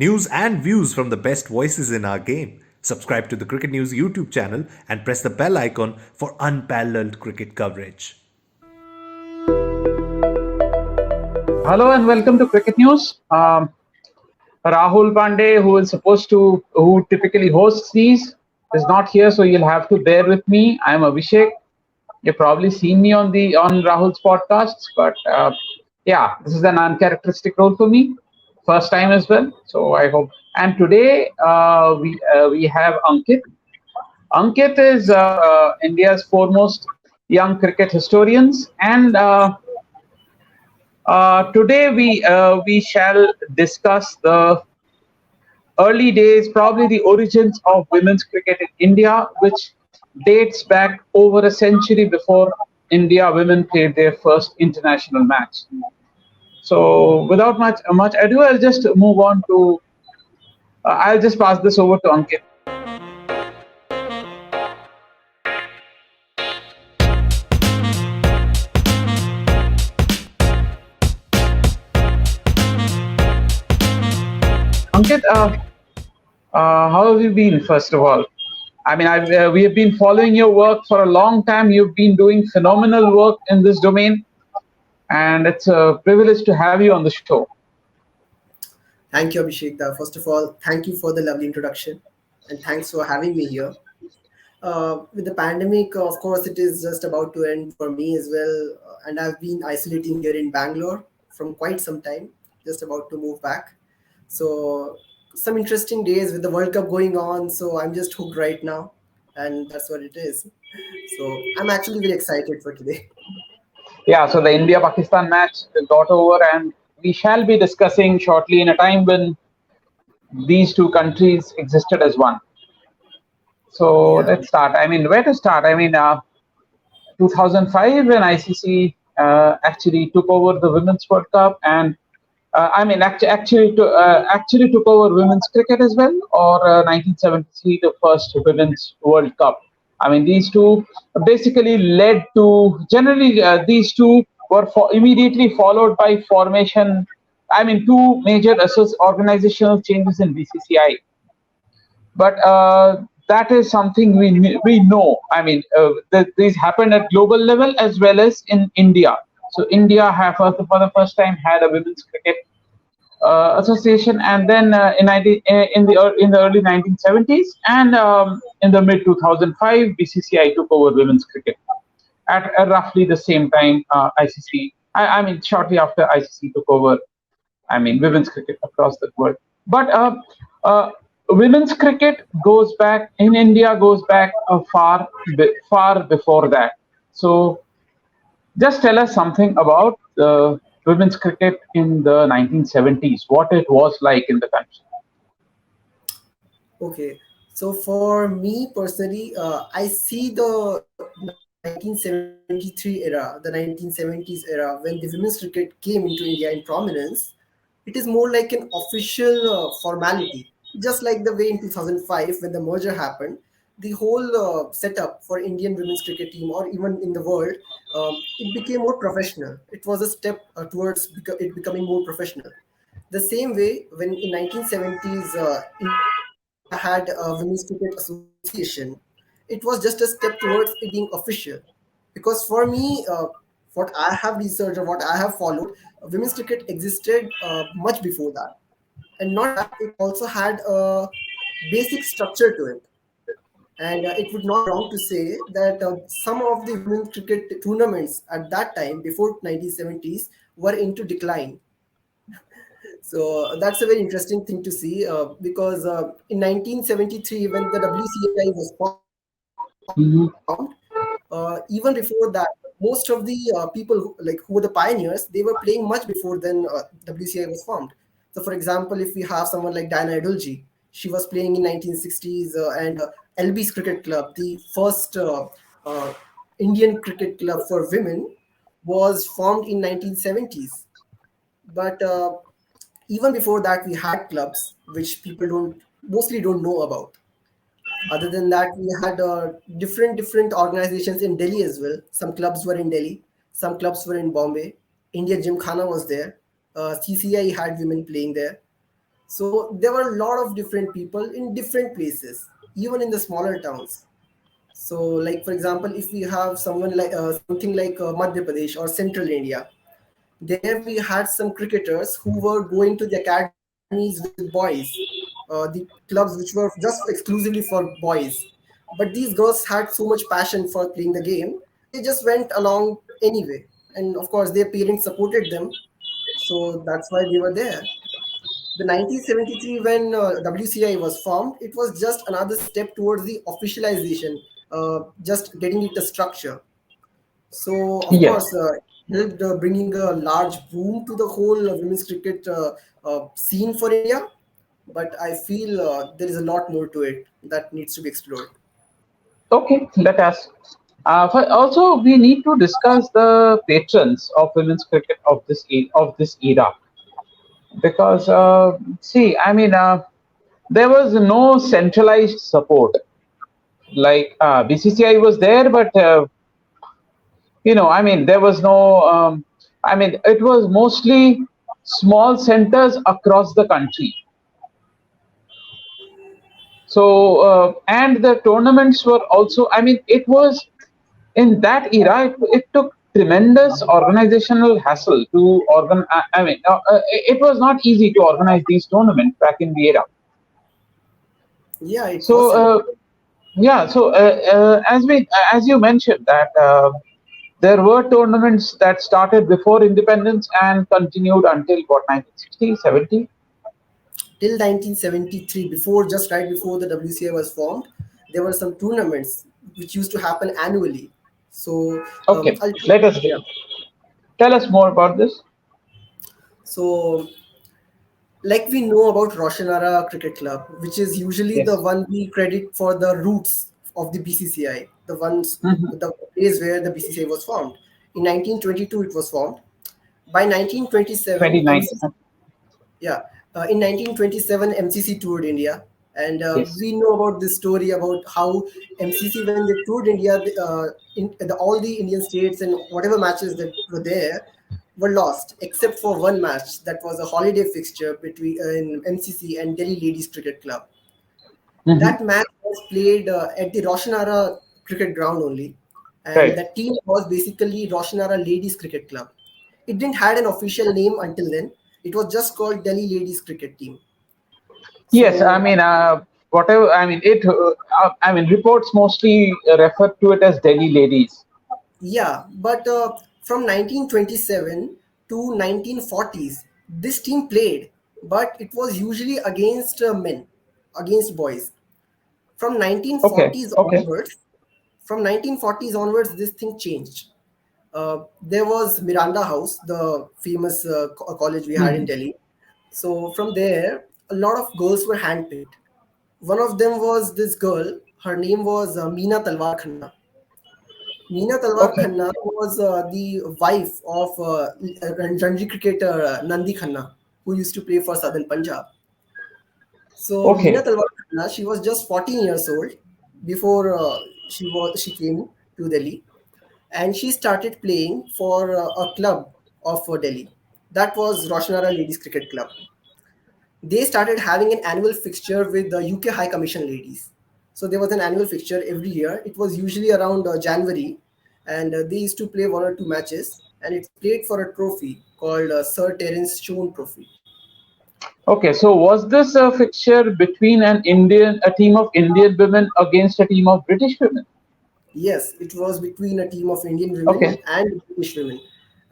News and views from the best voices in our game. Subscribe to the Cricket News YouTube channel and press the bell icon for unparalleled cricket coverage. Hello and welcome to Cricket News. Rahul Pandey, who typically hosts these, is not here, so you'll have to bear with me. I'm Abhishek. You've probably seen me on Rahul's podcasts, but yeah, this is an uncharacteristic role for me, first time as well. So I hope. And today we have Ankit. Ankit is India's foremost young cricket historians, and today we shall discuss the early days, probably the origins of women's cricket in India, which dates back over a century before India women played their first international match. So, without much ado, I'll just move on to. I'll just pass this over to Ankit. Ankit, how have you been, first of all? I mean, we have been following your work for a long time. You've been doing phenomenal work in this domain, and it's a privilege to have you on the show. Thank you, Abhishek. First of all, thank you for the lovely introduction, and thanks for having me here. With the pandemic, of course, it is just about to end for me as well, and I've been isolating here in Bangalore from quite some time, just about to move back. So some interesting days with the World Cup going on. So I'm just hooked right now, and that's what it is. So I'm actually very excited for today. Yeah, so the India-Pakistan match got over, and we shall be discussing shortly in a time when these two countries existed as one. So let's start. I mean, where to start? I mean, 2005 when ICC actually took over the Women's World Cup, and actually took over women's cricket as well, or 1973, the first Women's World Cup. I mean, these two basically led to, generally, these two were immediately followed by formation. I mean, two major organizational changes in BCCI. But that is something we know. I mean, these happened at global level as well as in India. So India for the first time had a women's cricket association, and then in the early 1970s and in the mid 2005, BCCI took over women's cricket at roughly the same time. I mean, shortly after ICC took over, I mean, women's cricket across the world. But women's cricket goes back in India far before that. So just tell us something about the women's cricket in the 1970s, what it was like in the country. Okay, so for me personally, I see the 1973 era, the 1970s era, when the women's cricket came into India in prominence. It is more like an official formality, just like the way in 2005 when the merger happened. The whole setup for Indian women's cricket team, or even in the world, it became more professional. It was a step towards it becoming more professional. The same way when in 1970s India had a women's cricket association, it was just a step towards it being official. Because for me, what I have researched or what I have followed, women's cricket existed much before that, and not that, it also had a basic structure to it. And it would not be wrong to say that some of the women's cricket tournaments at that time, before 1970s, were into decline. So that's a very interesting thing to see, because in 1973, when the WCI was Mhm. formed, even before that, most of the people who were the pioneers, they were playing much before then WCI was formed. So, for example, if we have someone like Diana Adulji, she was playing in 1960s, and LB's Cricket Club, the first Indian cricket club for women, was formed in 1970s. But even before that, we had clubs which people mostly don't know about. Other than that, we had different organizations in Delhi as well. Some clubs were in Delhi, some clubs were in Bombay. India Gymkhana was there. CCI had women playing there. So there were a lot of different people in different places, even in the smaller towns. So, like for example, if we have someone like something like Madhya Pradesh or Central India, there we had some cricketers who were going to the academies with boys, the clubs which were just exclusively for boys. But these girls had so much passion for playing the game, they just went along anyway. And of course, their parents supported them, so that's why they were there. The 1973, when WCI was formed, it was just another step towards the officialization, just getting it a structure. So, of Yes. course, helped bringing a large boom to the whole women's cricket scene for India. But I feel there is a lot more to it that needs to be explored. Okay, let us. Also, we need to discuss the patrons of women's cricket of this era, because see, I mean, there was no centralized support. Like BCCI was there, but I mean, there was no. I mean, it was mostly small centers across the country. So, and the tournaments were also. I mean, it was in that era. It took tremendous organizational hassle to I mean, it was not easy to organize these tournaments back in the era. Yeah, it So, wasn't. yeah. So, as you mentioned that. There were tournaments that started before independence and continued until what, 1960, 70? Till 1973, before just right before the WCA was formed, there were some tournaments which used to happen annually. So Okay, I'll let us yeah. tell us more about this. So like we know about Roshanara Cricket Club, which is usually the Yes. one we credit for the roots of the BCCI, the ones, Hmm. the place where the BCCI was formed. In 1922, it was formed. By 1927, 29. MCC, yeah, in 1927, MCC toured India, and Yes. we know about this story about how MCC, when they toured India, all the Indian states and whatever matches that were there were lost, except for one match that was a holiday fixture between in MCC and Delhi Ladies Cricket Club. Hmm. That match was played at the Roshanara cricket ground only, and Right. the team was basically Roshanara Ladies Cricket Club. It didn't had an official name until then. It was just called Delhi Ladies Cricket Team. Yes, I So mean, whatever, I mean, I mean, reports mostly refer to it as Delhi Ladies. yeah, but from 1927 to 1940s, this team played, but it was usually against men, against boys. From Okay, 1940s okay. onwards, from 1940s onwards, this thing changed. There was Miranda House, the famous college we had in Hmm. Delhi. So from there, a lot of girls were handpicked. One of them was this girl. Her name was Meena Talwar Khanna. Meena Talwar Okay, Khanna was the wife of Ranji cricketer Nandi Khanna, who used to play for Southern Punjab. So Meena okay, Talwar Khanna, she was just 14 years old before she came to Delhi, and she started playing for a club of Delhi. That was Roshanara Ladies Cricket Club. They started having an annual fixture with the UK High Commission ladies. So there was an annual fixture every year. It was usually around January, and they used to play one or two matches, and it's played for a trophy called Sir Terence Stone Trophy. okay. So, was this a fixture between a team of Indian women against a team of British women? Yes, it was between a team of Indian women Okay, and British women.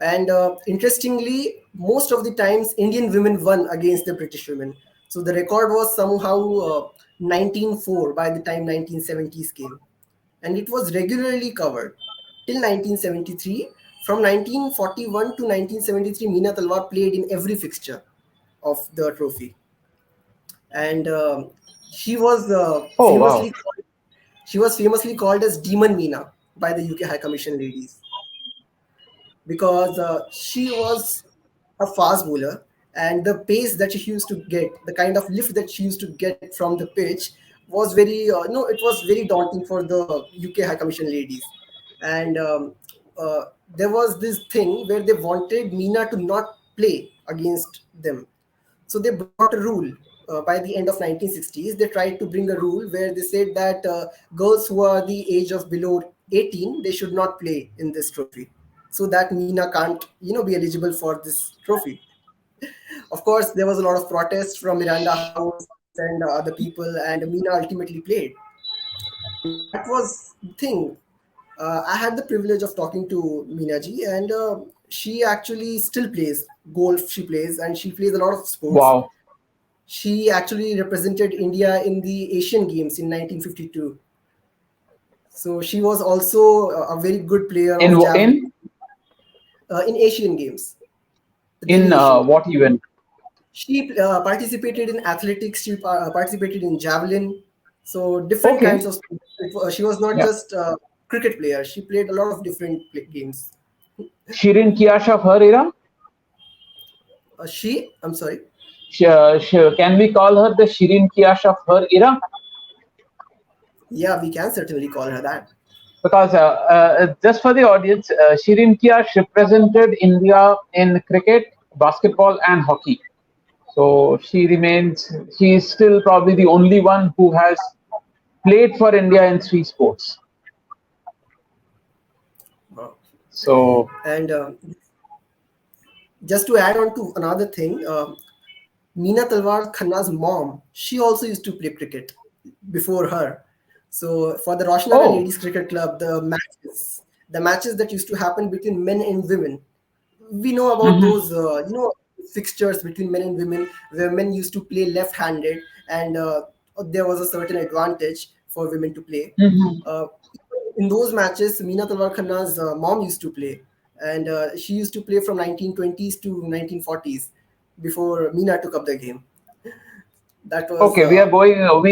And interestingly, most of the times Indian women won against the British women. So the record was somehow 19-4 by the time 1970s came. And it was regularly covered till 1973. From 1941 to 1973, Meena Talwar played in every fixture of the trophy. And she was oh, wow. famously called as Demon Meena by the UK High Commission ladies because she was a fast bowler, and the pace that she used to get, the kind of lift that she used to get from the pitch was very no, it was very daunting for the UK High Commission ladies. And there was this thing where they wanted Meena to not play against them. So they brought a rule by the end of 1960s. They tried to bring a rule where they said that girls who are the age of below 18, they should not play in this trophy, so that Meena can't, be eligible for this trophy. Of course, there was a lot of protests from Miranda House and other people, and Meena ultimately played. And that was the thing. I had the privilege of talking to Meena ji, and she actually still plays golf. She plays, and she plays a lot of sports. Wow. She actually represented India in the Asian Games in 1952. So she was also a very good player In of javelin in in Asian Games, the in Delhi Asian Games. what event? She participated in athletics. She participated in javelin. So different Okay. kinds of sports. She was not Yeah. just a cricket player. She played a lot of different games. Shirin Kiash of her era. I'm sorry. Can we call her the Shirin Kiash of her era? Yeah, we can certainly call her that. Because just for the audience, Shirin Kiash represented India in cricket, basketball, and hockey. So she is still probably the only one who has played for India in three sports. Wow. So, And just to add on to another thing, Meena Talwar Khanna's mom, she also used to play cricket before her. So for the Roshnara oh, Ladies Cricket Club, the matches that used to happen between men and women, we know about mhm, those, fixtures between men and women, where men used to play left-handed, and there was a certain advantage for women to play. mhm. Uh, in those matches, Meena Talwar Khanna's mom used to play, and she used to play from 1920s to 1940s before Meena took up the game. That was Okay, we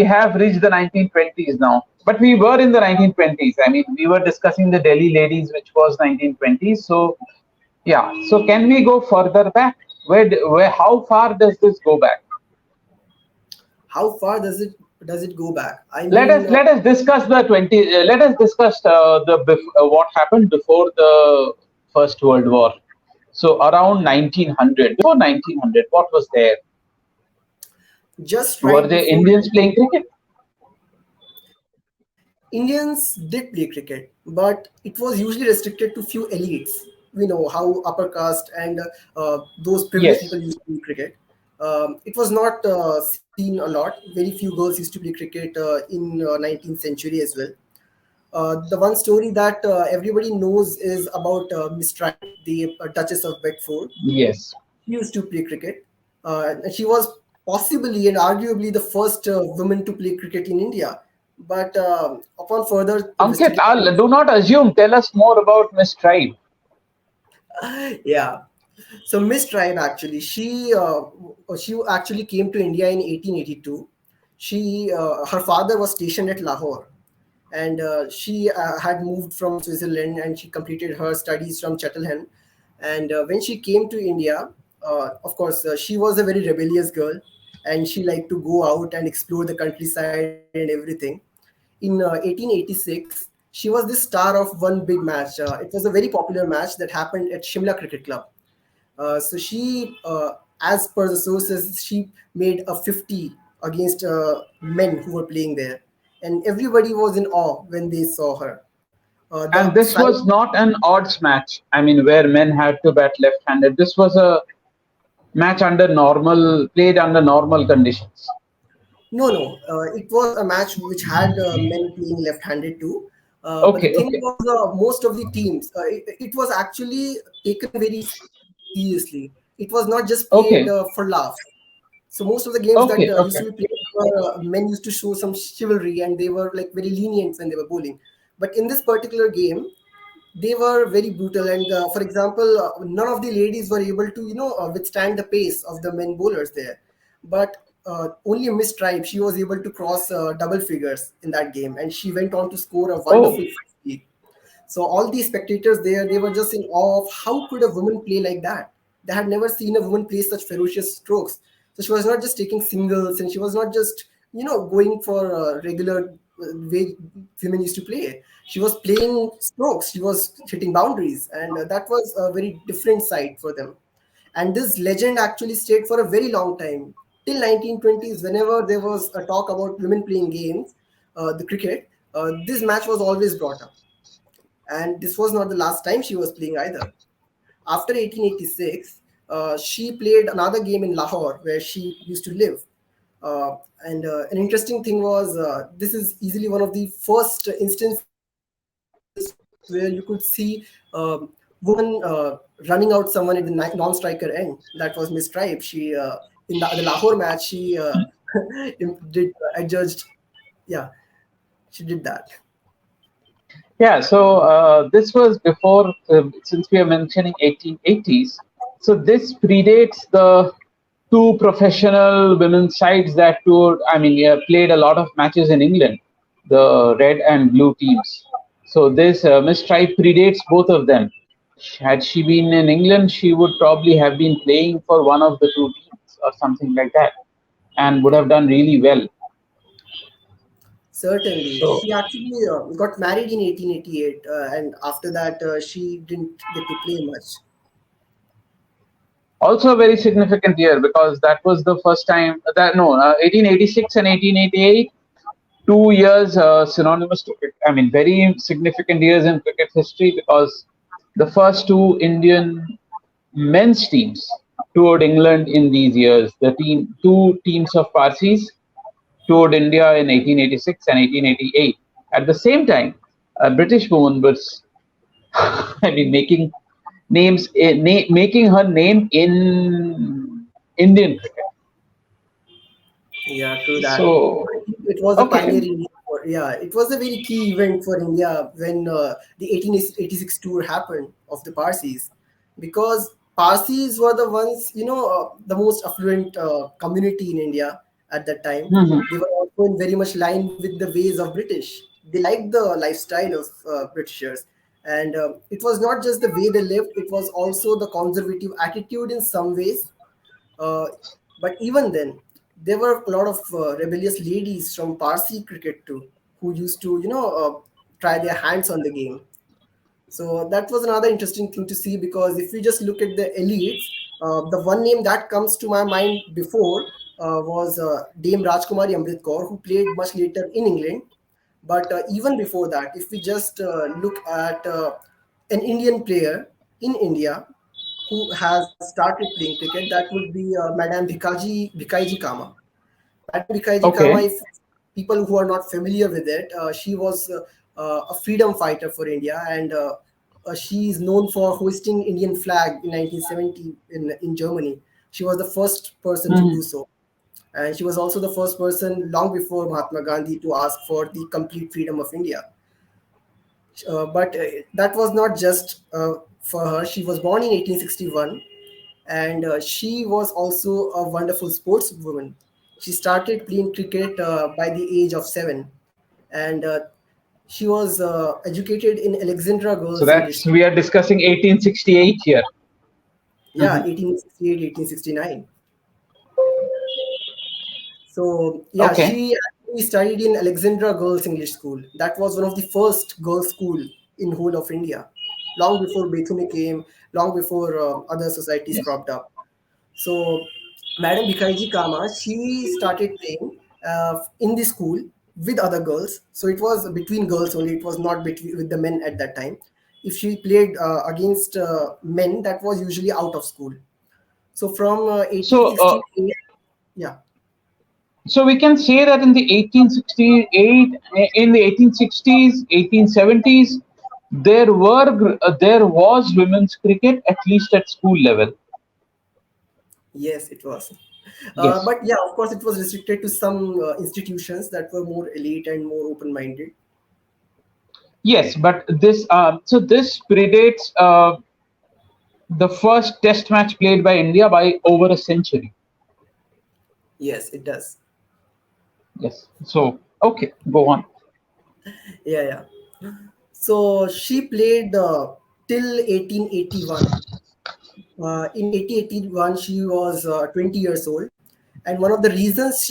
have reached the 1920s now. But we were in the 1920s. I mean, we were discussing the Delhi ladies, which was 1920s. So, yeah. So, can we go further back? How far does this go back? how far does it go back? I Let mean, us let us discuss the 20. Let us discuss what happened before the First World War. So around 1900, before 1900, what was there? just Were right there before Indians playing cricket? Indians did play cricket, but it was usually restricted to few elites. We know how upper caste and those privileged Yes. people used to play cricket. It was not seen a lot. Very few girls used to play cricket in 19th century as well. The one story that everybody knows is about Miss Tribe, the Duchess of Bedford. Yes. She used to play cricket. And she was possibly and arguably the first woman to play cricket in India. But upon further Ankit, investigations, do not assume. Tell us more about Miss Tribe. yeah. So Miss Tribe actually, she actually came to India in 1882. Her father was stationed at Lahore, and she had moved from Switzerland, and she completed her studies from Cheltenham. And when she came to India, of course, she was a very rebellious girl, and she liked to go out and explore the countryside and everything. In 1886, she was the star of one big match. It was a very popular match that happened at Shimla Cricket Club. So as per the sources, she made a 50 against men who were playing there, and everybody was in awe when they saw her. The And this side, was not an odds match. I mean, where men had to bat left-handed. This was a match played under normal conditions. no, it was a match which had men playing left-handed too. But the Okay, thing okay, was, most of the teams, it was actually taken very seriously. It was not just played for okay, laughs. So most of the games that okay, used to be okay, played were men used to show some chivalry, and they were like very lenient when they were bowling. But in this particular game, they were very brutal. And for example, none of the ladies were able to withstand the pace of the men bowlers there. But only Miss Tribe, she was able to cross double figures in that game, and she went on to score a oh, wonderful 50. So all the spectators there, they were just in awe of how could a woman play like that. They had never seen a woman play such ferocious strokes. So she was not just taking singles, and she was not just going for regular way women used to play. She was playing strokes. She was hitting boundaries, and that was a very different sight for them. And this legend actually stayed for a very long time till 1920s. Whenever there was a talk about women playing games, the cricket, this match was always brought up. And this was not the last time she was playing either. After 1886, she played another game in Lahore where she used to live. And an interesting thing was, this is easily one of the first instances where you could see woman running out someone at the non-striker end. That was Miss Tribe. She in the Lahore match, she did adjudged. Yeah, she did that. Yeah, so this was before, since we are mentioning 1880s, so this predates the two professional women's sides that toured, I mean, played a lot of matches in England, the red and blue teams. So this Miss Tribe predates both of them. Had she been in England, she would probably have been playing for one of the two teams or something like that, and would have done really well. Certainly, So she actually got married in 1888, and after that, she didn't get to play much. also a very significant year because that was the first time that no 1886 and 1888, 2 years synonymous to cricket. I mean, very significant years in cricket history because the first two Indian men's teams toured England in these years. The two teams of Parsis toured India in 1886 and 1888. At the same time, a British woman was, I mean, making her name in Indian cricket. Yeah, true that. So It was a okay. pioneering year yeah, it was a very key event for India when the 1886 tour happened of the Parsis, because Parsis were the ones, the most affluent community in India at that time. Mhm. They were also in very much line with the ways of British. They liked the lifestyle of Britishers, and it was not just the way they lived; it was also the conservative attitude in some ways. uh, but even then, there were a lot of rebellious ladies from Parsi cricket too, who used to, try their hands on the game. So that was another interesting thing to see, because if we just look at the elites, the one name that comes to my mind before was Dame Rajkumari Amrit Kaur, who played much later in England. But even before that, if we just look at an Indian player in India who has started playing cricket, that would be Madame Bhikaiji Kama. Madame Bhikaiji Kama, Okay. if people who are not familiar with it, she was a freedom fighter for India, and she is known for hoisting Indian flag in 1970 in Germany. She was the first person to Mhm. do so. And she was also the first person long before Mahatma Gandhi to ask for the complete freedom of India. But that was not just for her. She was born in 1861, and she was also a wonderful sportswoman. She started playing cricket by the age of 7, and she was educated in Alexandra So Girls English that's School. we are discussing 1868 here. Yeah, Mhm. 1868, 1869. So yeah, Okay. she actually studied in Alexandra Girls English School. That was one of the first girls' school in whole of India, long before Bethune came, long before other societies Yes. cropped up. So Madam Bikaiji Kama, she started playing in the school with other girls. So it was between girls only. It was not between with the men at that time. If she played against men, that was usually out of school. So from So 1868, yeah. so we can say that in the 1868, in the 1860s, 1870s, there was women's cricket at least at school level. Yes, it was. Yes. But yeah, of course, it was restricted to some institutions that were more elite and more open-minded. Yes, but this predates the first Test match played by India by over a century. Yes, it does. Yes. So okay, go on. Yeah, yeah. So she played till 1881. In 1881, she was 20 years old. And one of the reasons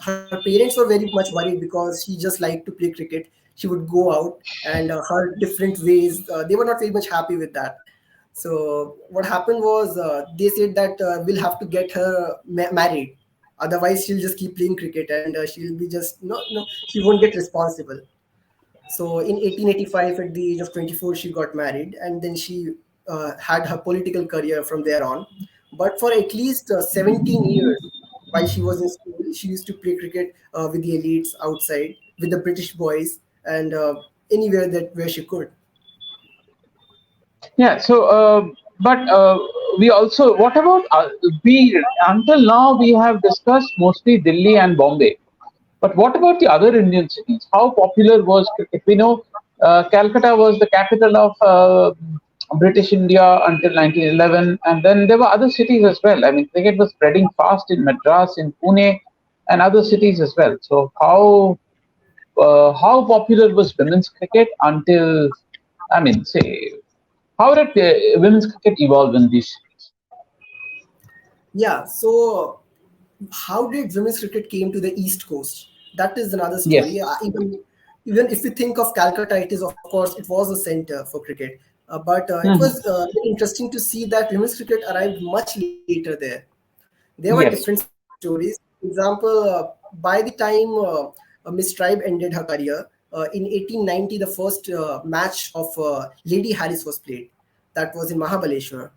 her parents were very much worried, because she just liked to play cricket. She would go out, and her different ways, they were not very much happy with that. So what happened was they said that we'll have to get her married, otherwise she'll just keep playing cricket and she'll be just no, she won't get responsible. So in 1885, at the age of 24, she got married, and then she had her political career from there on. But for at least 17 years, while she was in school, she used to play cricket with the elites outside, with the British boys, and anywhere that where she could. Yeah. So, but we also, what about we until now we have discussed mostly Delhi and Bombay. But what about the other Indian cities? How popular was cricket? We know Calcutta was the capital of British India until 1911, and then there were other cities as well. I mean, cricket was spreading fast in Madras, in Pune, and other cities as well. So how popular was women's cricket until, I mean, say, how did women's cricket evolve in these cities? Yeah. So how did women's cricket came to the East Coast? That is another Yes. story. Even if you think of Calcutta, it is of course it was a center for cricket. But it Mhm. was very interesting to see that women's cricket arrived much later there. There were different Yes. stories. For example, by the time Miss Tribe ended her career in 1890, the first match of Lady Harris was played. That was in Mahabaleshwar.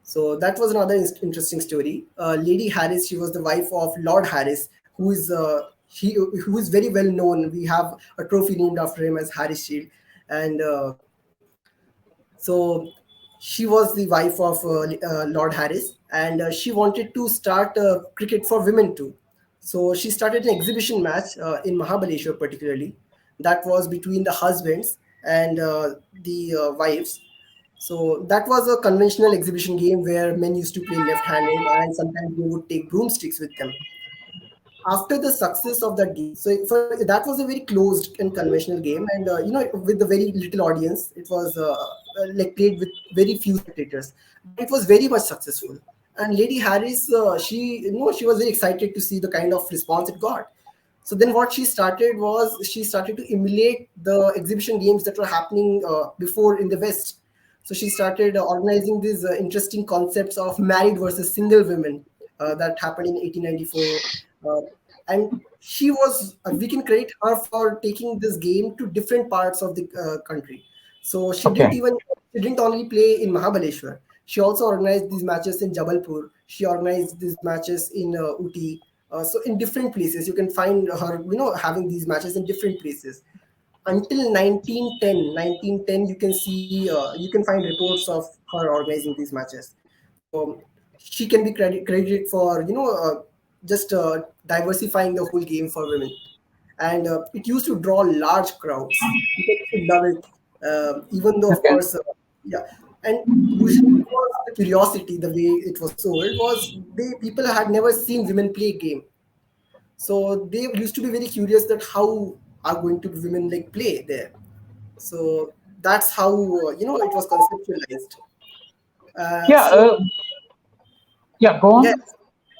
So that was another interesting story. Lady Harris, she was the wife of Lord Harris, who is very well known. We have a trophy named after him as Harris Shield, and so she was the wife of Lord Harris, and she wanted to start cricket for women too. So she started an exhibition match in Mahabaleshwar, particularly. That was between the husbands and the wives. So that was a conventional exhibition game where men used to play left-handed, and sometimes they would take broomsticks with them. After the success of that game, so that was a very closed and conventional game, and with the very little audience, it was like played with very few spectators, but it was very much successful. And Lady Harris, she was very excited to see the kind of response it got. So then what she started was she started to emulate the exhibition games that were happening before in the West. So she started organizing these interesting concepts of married versus single women that happened in 1894. Uh, and we can credit her for taking this game to different parts of the country. So Okay. she didn't only play in Mahabaleshwar. She also organized these matches in Jabalpur. She organized these matches in Uti. So in different places, you can find her, having these matches in different places. Until 1910, you can find reports of her organizing these matches. So she can be credited for, just diversifying the whole game for women. And it used to draw large crowds. People used to love it, even though, of Okay. course, yeah. And usually it was the curiosity, the way it was sold was people had never seen women play game, so they used to be very curious that how are going to women like play there. So that's how it was conceptualized. Yeah. So Yeah. Go yes, on.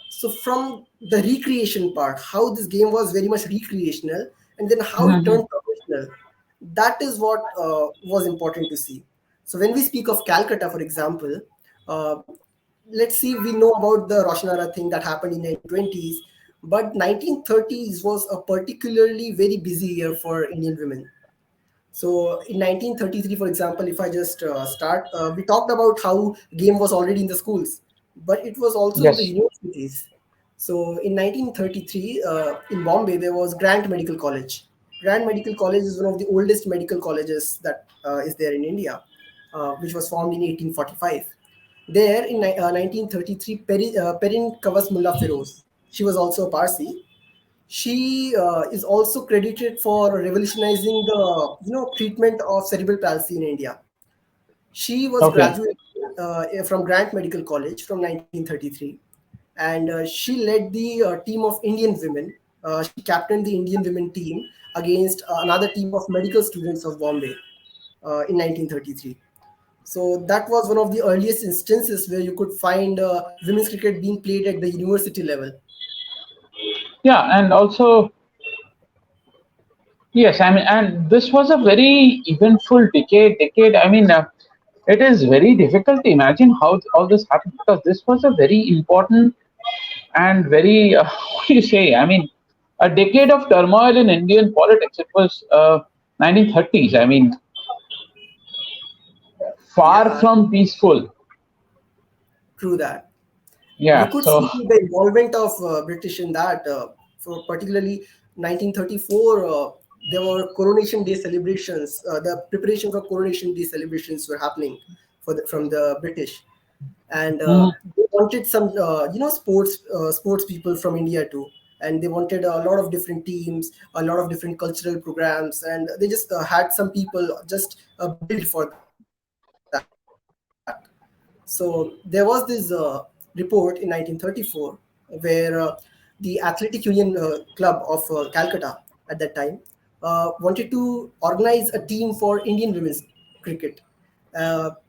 so from the recreation part, how this game was very much recreational, and then how it Mhm. turned professional, that is what was important to see. So when we speak of Calcutta, for example, uh, let's see, we know about the Roshanara thing that happened in 1920s, but 1930s was a particularly very busy year for Indian women. So in 1933, for example, if I just start, we talked about how game was already in the schools, but it was also in the Yes. universities. So in 1933, in Bombay, there was Grant Medical College. Grant Medical College is one of the oldest medical colleges that is there in India, which was formed in 1845. There in 1933, Perin Kavas Mullah Feroz, she was also a Parsi. She is also credited for revolutionizing the treatment of cerebral palsy in India. She was Okay. graduated from Grant Medical College from 1933, and she led the team of Indian women. She captained the Indian women team against another team of medical students of Bombay in 1933. So that was one of the earliest instances where you could find women's cricket being played at the university level. Yeah, and also yes, I mean, and this was a very eventful decade. I mean, It is very difficult to imagine how all this happened, because this was a very important and very what do you say? I mean, a decade of turmoil in Indian politics. It was 1930s. I mean, far Yeah, from peaceful. true that. You Yeah. could So. see the involvement of British in that. For particularly 1934, there were Coronation Day celebrations. The preparations for Coronation Day celebrations were happening from the British, and Mhm. they wanted some sports people from India too, and they wanted a lot of different teams, a lot of different cultural programs, and they just had some people just built for that. So there was this report in 1934 where the Athletic Union Club of Calcutta at that time wanted to organize a team for Indian women's cricket.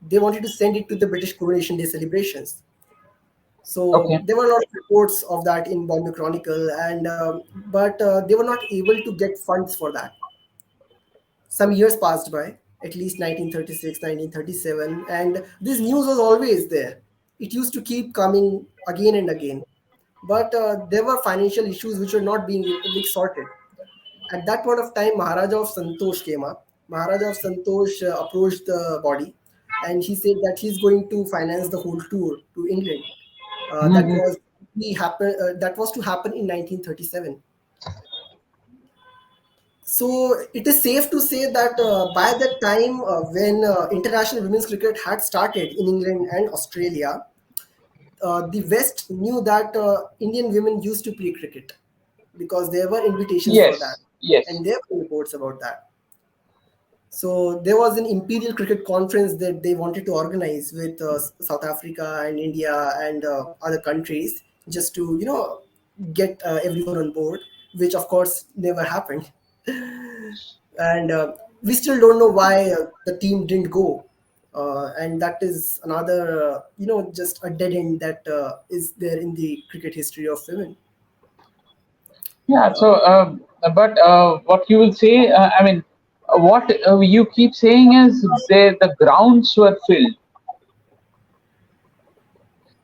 They wanted to send it to the British Coronation Day celebrations. So Okay. there were a lot of reports of that in Bombay Chronicle, and but they were not able to get funds for that. Some years passed by, at least 1936, 1937, and this news was always there. It used to keep coming again and again. But there were financial issues which were not being like sorted. At that point of time, Maharaja of Santosh came up. Maharaja of Santosh approached the body, and he said that he's going to finance the whole tour to England. That Mhm. was that was to happen in 1937. So it is safe to say that by the time when international women's cricket had started in England and Australia, the West knew that Indian women used to play cricket because there were invitations for that, Yes. Yes. and there were reports about that. So there was an Imperial Cricket Conference that they wanted to organize with South Africa and India and other countries, just to get everyone on board, which of course never happened. And we still don't know why the team didn't go. And that is another just a dead end that is there in the cricket history of women. Yeah. So, but what you will say? I mean, what you keep saying is the grounds were filled,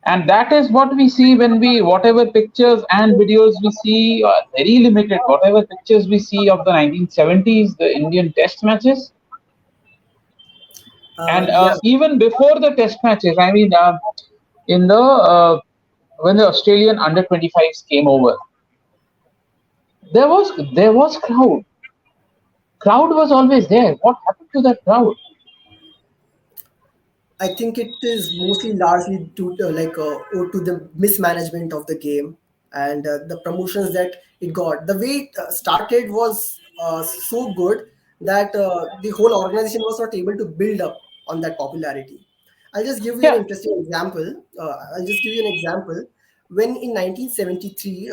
and that is what we see when we whatever pictures and videos we see are very limited. Whatever pictures we see of the 1970s, the Indian Test matches, and Yeah, even before the Test matches. I mean, in the when the Australian under 25s came over, there was crowd was always there. What happened to that crowd? I think it is mostly largely to or to the mismanagement of the game and the promotions that it got. The way it started was so good that the whole organization was not able to build up on that popularity. I'll just give you an Yeah. interesting example. I'll just give you an example. When in 1973,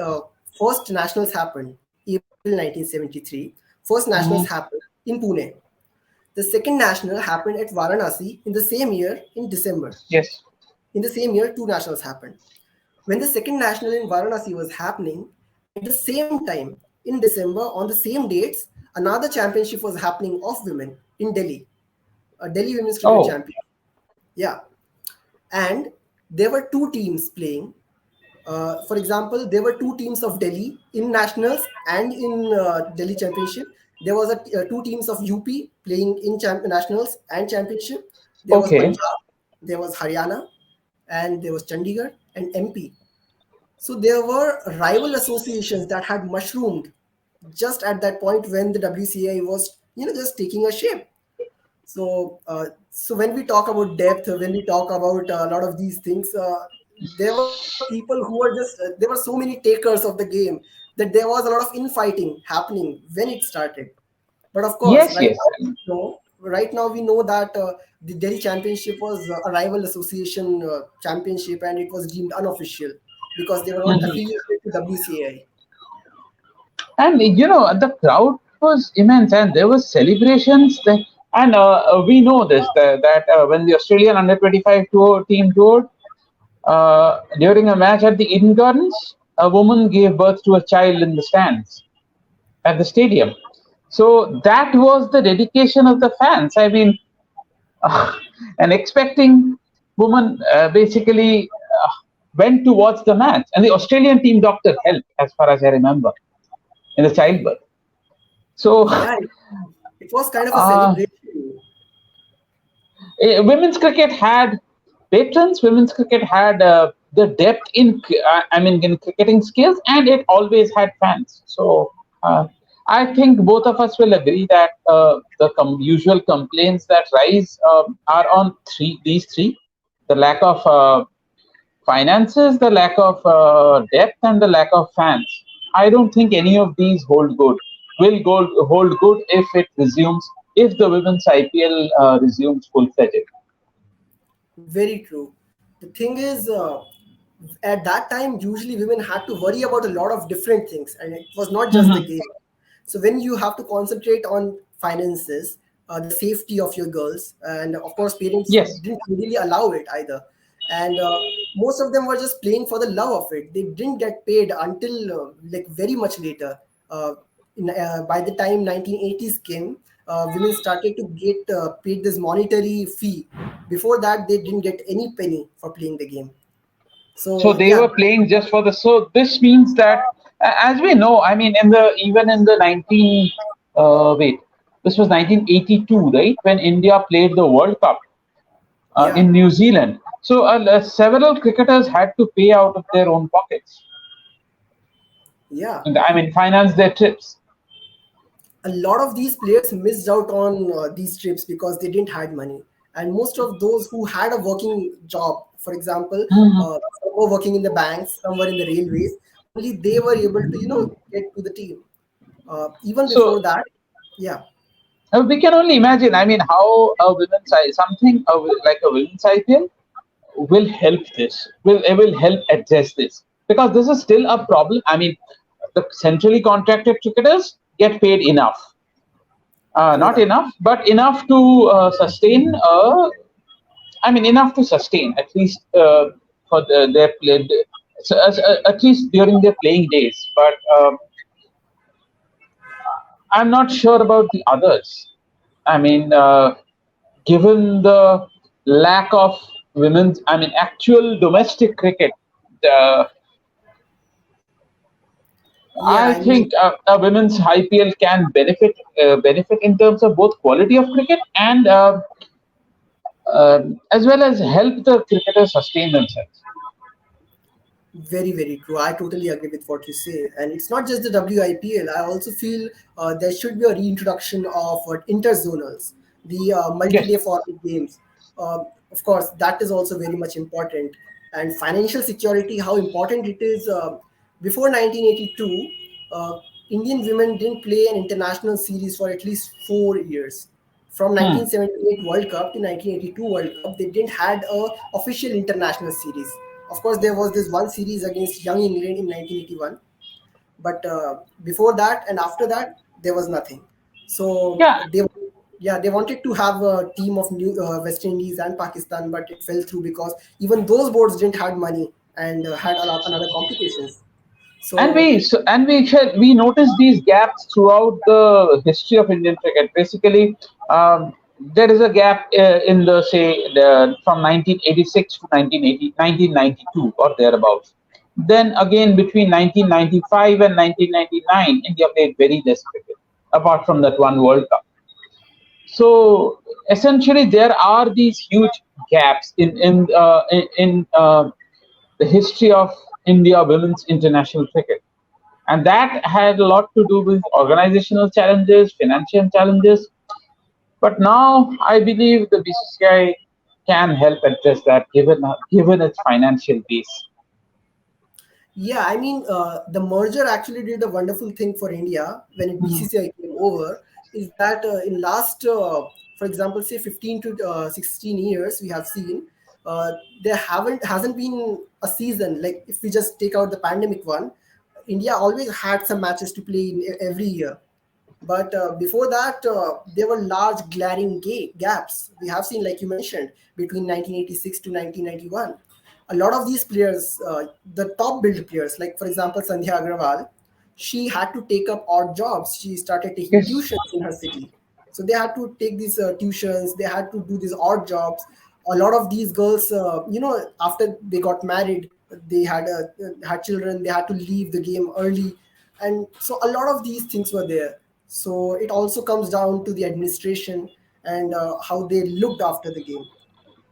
first nationals happened, April 1973, first nationals Mhm. happened in Pune. The second national happened at Varanasi in the same year in December. Yes. In the same year, two nationals happened. When the second national in Varanasi was happening, at the same time in December, on the same dates, another championship was happening of women in Delhi, a Delhi Women's Cricket Oh. Championship. Yeah, and there were two teams playing. For example, there were two teams of Delhi in nationals and in Delhi championship. There was two teams of UP playing in nationals and championship. There was Okay. Punjab, there was Haryana, and there was Chandigarh and MP. So there were rival associations that had mushroomed just at that point when the WCA was just taking a shape. So when we talk about depth, when we talk about a lot of these things, there were people who were just there were so many takers of the game that there was a lot of infighting happening when it started. But of course, Yes. Yes. right now we know that the Delhi Championship was a rival association championship, and it was deemed unofficial because they were not Mhm. affiliated to WCAI. And the crowd was immense, and there was celebrations. And we know this that when the Australian under 25 team toured during a match at the Eden Gardens, a woman gave birth to a child in the stands at the stadium. So that was the dedication of the fans. I mean, and expecting women basically went to watch the match. And the Australian team doctor helped, as far as I remember, in the childbirth. So, Yeah, it was kind of a uh, celebration. women's cricket had patrons. Women's cricket had the depth in, I mean, in cricketing skills, and it always had fans. So, I think both of us will agree that the usual complaints that rise are on these three: the lack of finances, the lack of depth, and the lack of fans. I don't think any of these hold good. Hold good if it resumes, if the women's IPL resumes full fledged. Very true. The thing is, at that time, usually women had to worry about a lot of different things, and it was not just the Mhm. game. So when you have to concentrate on finances, the safety of your girls, and of course, parents Yes. didn't really allow it either. And most of them were just playing for the love of it. They didn't get paid until like very much later. By the time 1980s came, women started to get paid this monetary fee. Before that, they didn't get any penny for playing the game. So So they yeah, were playing just for the. So this means that, as we know, I mean, in the even in the 19 wait, this was 1982, right, when India played the World Cup yeah, in New Zealand. So several cricketers had to pay out of their own pockets, yeah. and I mean, finance their trips. A lot of these players missed out on these trips because they didn't had money, and most of those who had a working job, for example, Mhm. some were working in the banks, some were in the railways, only they were able to get to the team. Even So before that, yeah, we can only imagine. I mean, how a women's something like a women's IPL will help this. Will it will help address this, because this is still a problem. I mean, the centrally contracted cricketers get paid enough, true not that. enough, but enough to sustain. I mean, enough to sustain at least for their play, so, at least during their playing days. But I'm not sure about the others. I mean, given the lack of women's, I mean, actual domestic cricket, uh, Yeah, I I mean, think a women's IPL can benefit in terms of both quality of cricket and as well as help the cricketers sustain themselves. very, very true. I totally agree with what you say. And it's not just the WIPL. I also feel there should be a reintroduction of interzonals, the Yes. multi-day format games. Of course, that is also very much important. And financial security, how important it is. Before 1982, uh, Indian women didn't play an international series for at least 4 years. From Hmm. 1978 World Cup to 1982 World Cup, they didn't had a official international series. Of course, there was this one series against Young England in 1981, but before that and after that, there was nothing. So Yeah, they wanted to have a team of New West Indies and Pakistan, but it fell through because even those boards didn't had money and had a lot another complications. So we notice these gaps throughout the history of Indian cricket. Basically, there is a gap in the say from 1986 to 1992 or thereabouts. Then again between 1995 and 1999, India played very less cricket, apart from that one World Cup. So essentially, there are these huge gaps in the history of India women's international cricket. And that had a lot to do with organizational challenges, financial challenges. But now I believe the BCCI can help address that given its financial base. yeah, I mean, the merger actually did a wonderful thing for India when it Mhm. BCCI came over. Is that in last, for example, say 15 to 16 years, we have seen uh, there haven't hasn't been a season like if we just take out the pandemic one, India always had some matches to play in every year. But before that, there were large glaring gaps. We have seen, like you mentioned, between 1986 to 1991. A lot of these players, the top build players, like for example Sandhya Agrawal, she had to take up odd jobs. She started taking Yes. tuitions in her city. So they had to take these tuitions, they had to do these odd jobs. A lot of these girls, after they got married, they had children, they had to leave the game early. And so a lot of these things were there. So it also comes down to the administration and how they looked after the game.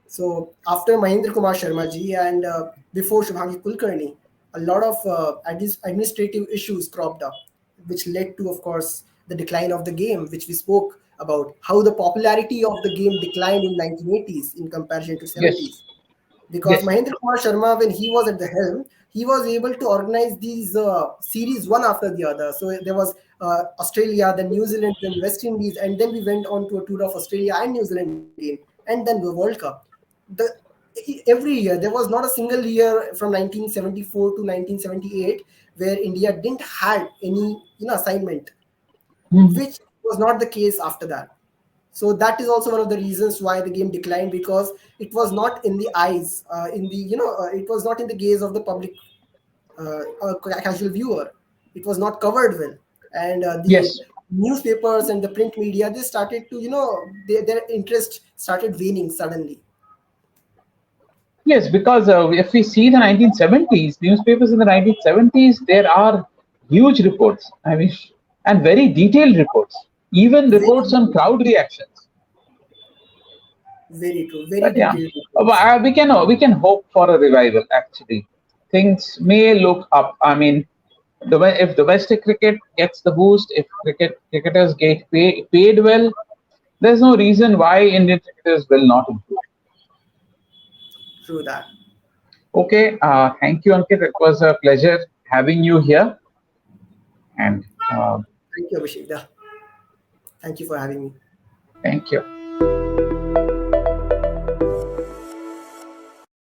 So after Mahendra Kumar Sharma ji and before Shubhangi Kulkarni, a lot of administrative issues cropped up, which led to, of course, the decline of the game, which we spoke about, how the popularity of the game declined in 1980s in comparison to Yes. 70s. Because Yes. Mahendra Kumar Sharma, when he was at the helm, he was able to organize these series one after the other. So there was Australia, then New Zealand, then West Indies, and then we went on to a tour of Australia and New Zealand again, and then the World Cup. The every year there was not a single year from 1974 to 1978 where India didn't had any assignment, Mhm. which was not the case after that. So that is also one of the reasons why the game declined, because it was not in the eyes, in the it was not in the gaze of the public, casual viewer. It was not covered well, and the Yes. newspapers and the print media, they started to their interest started waning suddenly. Yes, because if we see the 1970s, newspapers in the 1970s, there are huge reports. I mean, and very detailed reports, even Very reports on detailed, crowd reactions. very true, very But yeah, detailed reports. we can hope for a revival. Actually, things may look up. I mean, if domestic cricket gets the boost, if cricketers get paid well, there's no reason why Indian cricketers will not improve. True that. Okay, thank you, Ankit. It was a pleasure having you here, and Thank you, Abhishek. Thank you for having me. thank you.